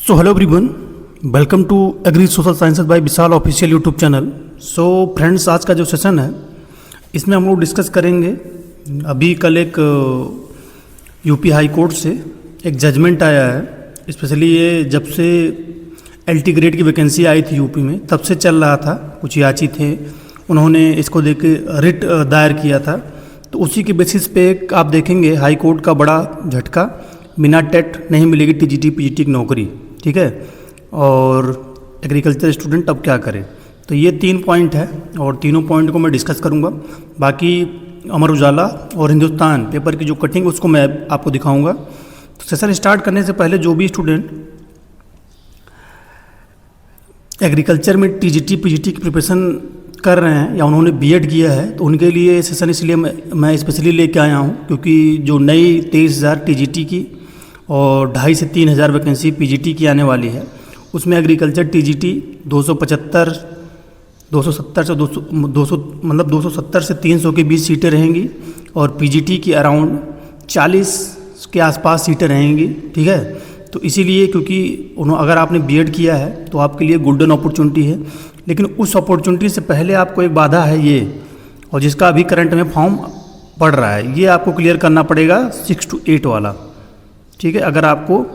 So hello everyone, welcome to Agri Social Sciences by Vishal official YouTube channel. So friends, आज का जो session है इसमें हम लोग डिस्कस करेंगे। अभी कल एक यूपी हाई कोर्ट से एक जजमेंट आया है। स्पेशली ये जब से एलटी ग्रेड की वैकेंसी आई थी यूपी में तब से चल रहा था। कुछ याची थे, उन्होंने इसको देख के रिट दायर किया था। तो उसी के बेसिस पे आप देखेंगे हाई कोर्ट का बड़ा झटका, बिना टेट नहीं मिलेगी टीजीटी पीजीटी की नौकरी। ठीक है, और एग्रीकल्चर स्टूडेंट अब क्या करें। तो ये 3 पॉइंट है और तीनों पॉइंट को मैं डिस्कस करूँगा। बाकी अमर उजाला और हिंदुस्तान पेपर की जो कटिंग उसको मैं आपको दिखाऊंगा। तो सेशन स्टार्ट करने से पहले जो भी स्टूडेंट एग्रीकल्चर में टीजीटी पीजीटी की प्रिपरेशन कर रहे हैं या उन्होंने बीएड किया है तो उनके लिए सेशन इसलिए मैं स्पेशली लेके आया हूँ, क्योंकि जो नई 23,000 टीजीटी की और 2,500 से 3,000 वैकेंसी पीजीटी की आने वाली है, उसमें एग्रीकल्चर टीजीटी 270 से 270 से 300 के बीच सीटें रहेंगी और पीजीटी की अराउंड 40 के आसपास सीटें रहेंगी। ठीक है, तो इसीलिए क्योंकि अगर आपने बीएड किया है तो आपके लिए गोल्डन अपॉर्चुनिटी है, लेकिन उस अपॉर्चुनिटी से पहले आपको एक बाधा है ये, और जिसका अभी करंट में फॉर्म पड़ रहा है, ये आपको क्लियर करना पड़ेगा 6 to 8 वाला। ठीक है, अगर आपको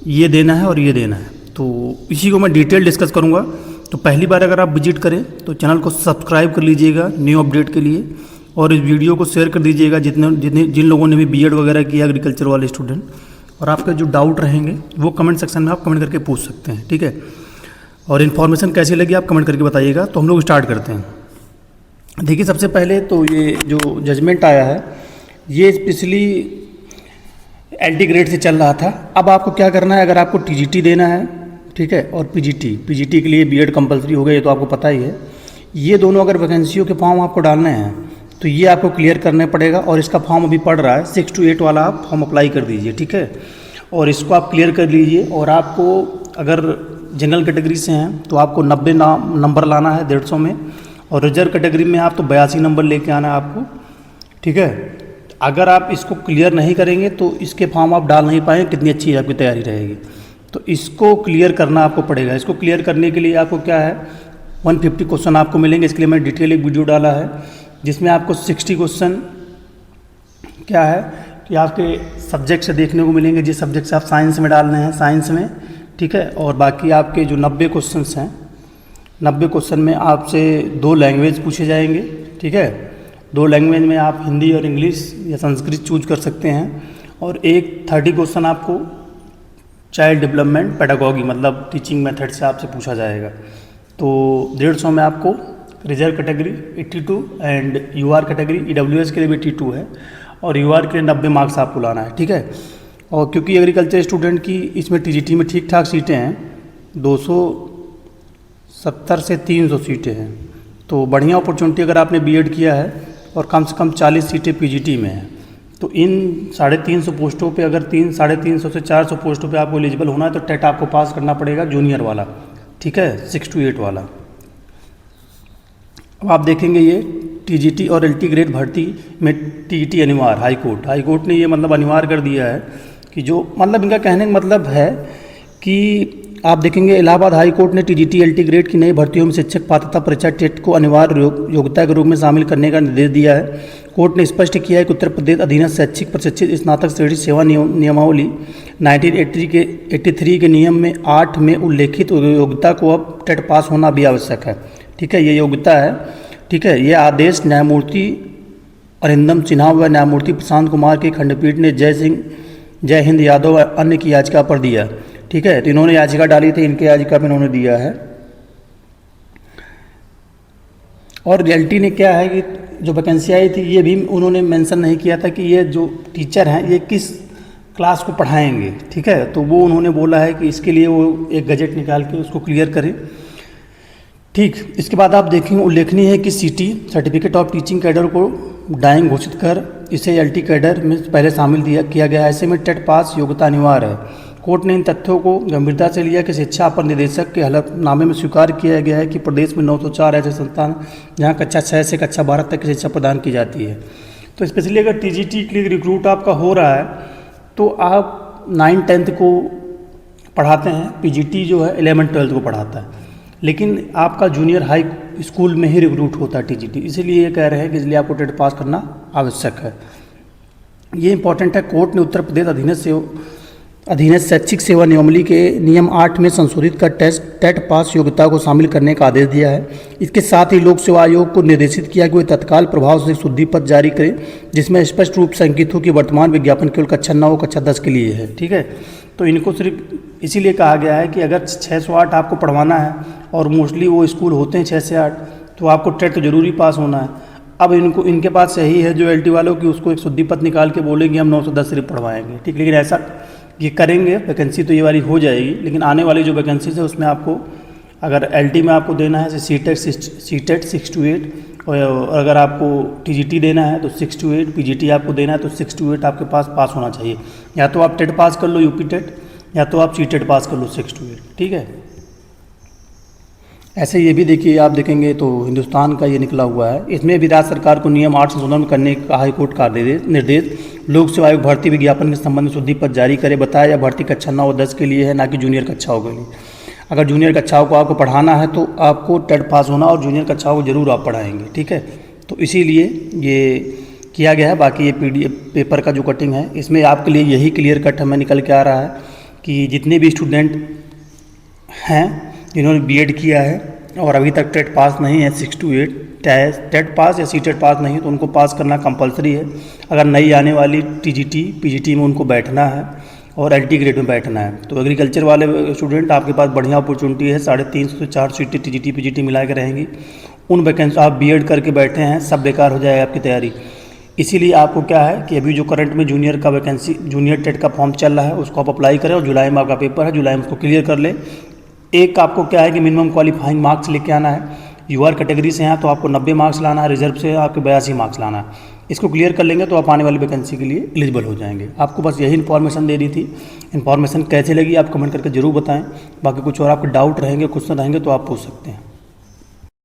ये देना है और ये देना है तो इसी को मैं डिटेल डिस्कस करूँगा। तो पहली बार अगर आप विजिट करें तो चैनल को सब्सक्राइब कर लीजिएगा न्यू अपडेट के लिए, और इस वीडियो को शेयर कर दीजिएगा जिन लोगों ने भी बीएड वगैरह किया एग्रीकल्चर वाले स्टूडेंट। और आपके जो डाउट रहेंगे वो कमेंट सेक्शन में आप कमेंट करके पूछ सकते हैं। ठीक है, और इन्फॉर्मेशन कैसी लगी आप कमेंट करके बताइएगा। तो हम लोग स्टार्ट करते हैं। देखिए, सबसे पहले तो ये जो जजमेंट आया है ये स्पेशली एलटी ग्रेड से चल रहा था। अब आपको क्या करना है, अगर आपको टीजीटी देना है, ठीक है, और पीजीटी के लिए बीएड कंपलसरी हो गया, ये तो आपको पता ही है। ये दोनों अगर वैकेंसियों के फॉर्म आपको डालने हैं तो ये आपको क्लियर करने पड़ेगा, और इसका फॉर्म अभी पड़ रहा है 6 to 8 वाला, आप फॉर्म अप्लाई कर दीजिए। ठीक है, और इसको आप क्लियर कर लीजिए। और आपको अगर जनरल कैटेगरी से हैं तो आपको 90 नंबर लाना है 150 में, और रिजर्व कैटेगरी में आप तो 82 नंबर लेके आना है आपको। ठीक है, अगर आप इसको क्लियर नहीं करेंगे तो इसके फॉर्म आप डाल नहीं पाएंगे, कितनी अच्छी आपकी तैयारी रहेगी। तो इसको क्लियर करना आपको पड़ेगा। इसको क्लियर करने के लिए आपको क्या है, 150 क्वेश्चन आपको मिलेंगे। इसके लिए मैं डिटेल एक वीडियो डाला है जिसमें आपको 60 क्वेश्चन क्या है कि आपके सब्जेक्ट से देखने को मिलेंगे, जिस सब्जेक्ट से आप साइंस में डालने हैं साइंस में। ठीक है, और बाकी आपके जो 90 क्वेश्चन हैं, 90 क्वेश्चन में आपसे 2 लैंग्वेज पूछे जाएंगे। ठीक है, 2 लैंग्वेज में आप हिंदी और इंग्लिश या संस्कृत चूज कर सकते हैं। और एक 30 क्वेश्चन आपको चाइल्ड डेवलपमेंट पेडागॉगी मतलब टीचिंग मेथड से आपसे पूछा जाएगा। तो 150 में आपको reserve category 82 and UR category EWS के लिए भी 82 है, और यूआर के लिए 90 मार्क्स आपको लाना है। ठीक है, और क्योंकि एग्रीकल्चर स्टूडेंट की इसमें टीजीटी में ठीक ठाक सीटें हैं, 270 से 300 सीटें हैं, तो बढ़िया अपॉर्चुनिटी अगर आपने बीएड किया है और कम से कम 40 सीटें पीजीटी में हैं, तो इन 350 पोस्टों पे अगर 350 से 400 पोस्टों पे आपको एलिजिबल होना है तो टेट आपको पास करना पड़ेगा जूनियर वाला। ठीक है, 6 to 8 वाला। अब आप देखेंगे ये टीजीटी और एलटी ग्रेड भर्ती में टीईटी अनिवार्य, हाई कोर्ट ने ये मतलब अनिवार्य कर दिया है कि जो मतलब इनका कहने का मतलब है कि आप देखेंगे इलाहाबाद हाई कोर्ट ने टीजीटी एलटी ग्रेड की नई भर्तियों में शिक्षक पात्रता परीक्षा टेट को अनिवार्य योग्यता के रूप में शामिल करने का निर्देश दिया है। कोर्ट ने स्पष्ट किया है कि उत्तर प्रदेश अधीनस्थ शैक्षिक प्रशिक्षित स्नातक श्रेणी सेवा नियमावली 1983 के नियम में 8 में उल्लेखित योग्यता को अब टेट पास होना भी आवश्यक है। ठीक है, ये योग्यता है। ठीक है, ये आदेश न्यायमूर्ति अरिंदम सिन्हा व न्यायमूर्ति प्रशांत कुमार की खंडपीठ ने जय हिंद यादव व अन्य की याचिका पर दिया। ठीक है, तो इन्होंने याचिका डाली थी, इनके याचिका पर इन्होंने दिया है। और रियलिटी ने क्या है कि जो वैकेंसी आई थी ये भी उन्होंने मेंशन नहीं किया था कि ये जो टीचर हैं ये किस क्लास को पढ़ाएंगे। ठीक है, तो वो उन्होंने बोला है कि इसके लिए वो एक गजट निकाल के उसको क्लियर करें। ठीक, इसके बाद आप देखेंगे उल्लेखनीय है कि सीटी सर्टिफिकेट ऑफ टीचिंग कैडर को डाइंग घोषित कर इसे एलटी कैडर में पहले शामिल किया गया। ऐसे में टेट पास योग्यता अनिवार्य है। कोर्ट ने इन तथ्यों को गंभीरता से लिया कि शिक्षा अपर निदेशक के हलफनामे में स्वीकार किया गया है कि प्रदेश में 904 ऐसे संस्थान जहां कक्षा 6 से कक्षा 12 तक की शिक्षा प्रदान की जाती है। तो स्पेशली अगर टीजीटी के लिए रिक्रूट आपका हो रहा है तो आप 9-10 को पढ़ाते हैं, पीजीटी जो है 11th-12th को पढ़ाता है, लेकिन आपका जूनियर हाई स्कूल में ही रिक्रूट होता है टीजीटी, इसीलिए ये कह रहे हैं कि इसलिए आपको टेट पास करना आवश्यक है। ये इंपॉर्टेंट है, कोर्ट ने उत्तर प्रदेश अधीनस्थ शैक्षिक सेवा नियमावली के नियम 8 में संशोधित कर टेट पास योग्यता को शामिल करने का आदेश दिया है। इसके साथ ही लोक सेवा आयोग को निर्देशित किया कि वे तत्काल प्रभाव से शुद्धि पत्र जारी करें, जिसमें स्पष्ट रूप से अंकित हो कि वर्तमान विज्ञापन केवल कक्षा 9 कक्षा 10 के लिए है। ठीक है, तो इनको सिर्फ इसीलिए कहा गया है कि अगर 6 से 8 आपको पढ़वाना है और मोस्टली वो स्कूल होते हैं 6 से 8, तो आपको टेट तो जरूरी पास होना है। अब इनके पास सही है जो एलटी वालों की, उसको एक शुद्धि पत्र निकाल के बोलेंगे हम 9 से 10 सिर्फ पढ़वाएंगे। ठीक, लेकिन ऐसा ये करेंगे, वैकेंसी तो ये वाली हो जाएगी, लेकिन आने वाली जो वैकेंसीज है उसमें आपको अगर एलटी में आपको देना है सीटेट 6 to 8, और अगर आपको टीजीटी देना है तो 6 to 8, पीजीटी आपको देना है तो 6 to 8 आपके पास होना चाहिए। या तो आप टेट पास कर लो यूपी टेट, या तो आप सीटेट पास कर लो 6 to 8। ठीक है, ऐसे ये भी देखिए, आप देखेंगे तो हिंदुस्तान का ये निकला हुआ है, इसमें भी राज्य सरकार को नियम 8 संशोधन करने का हाईकोर्ट का निर्देश, लोक सेवा आयोग भर्ती विज्ञापन के संबंध में शुद्धि पत्र जारी करे। बताया भर्ती कक्षा 9 और 10 के लिए है, ना कि जूनियर कक्षाओं के लिए। अगर जूनियर कक्षाओं को आपको पढ़ाना है तो आपको टेट पास होना, और जूनियर कक्षाओं को जरूर आप पढ़ाएंगे। ठीक है, तो इसीलिए ये किया गया है। बाकी ये PDF पेपर का जो कटिंग है, इसमें आपके लिए यही क्लियर कट हमें निकल के आ रहा है कि जितने भी स्टूडेंट हैं जिन्होंने बीएड किया है और अभी तक टेट पास नहीं है 6 to 8, टेट पास या सीटेट पास नहीं, तो उनको पास करना कंपलसरी है। अगर नई आने वाली टीजीटी पीजीटी में उनको बैठना है और एलटी ग्रेड में बैठना है, तो एग्रीकल्चर वाले स्टूडेंट आपके पास बढ़िया अपॉर्चुनिटी है। 350 से 4 सीटें टीजीटी पीजीटी मिला के रहेंगी। उन वैकेंसी आप बीएड करके बैठे हैं, सब बेकार हो जाएगा आपकी तैयारी। इसीलिए आपको क्या है कि अभी जो करंट में जूनियर का वैकेंसी, जूनियर टेट का फॉर्म चल रहा है, उसको आप अप्लाई करें और जुलाई में आपका पेपर है, जुलाई में उसको क्लियर कर ले। एक आपको क्या है कि मिनिमम क्वालिफाइंग मार्क्स लेके आना है। यूआर कैटेगरी से हैं तो आपको 90 मार्क्स लाना है, रिजर्व से आपके 82 मार्क्स लाना है। इसको क्लियर कर लेंगे तो आप आने वाली वैकेंसी के लिए एलिजिबल हो जाएंगे। आपको बस यही इन्फॉर्मेशन दे दी थी। इन्फॉर्मेशन कैसे लगी आप कमेंट करके ज़रूर बताएं। बाकी कुछ और आपके डाउट रहेंगे, क्वेश्चन रहेंगे तो आप पूछ सकते हैं।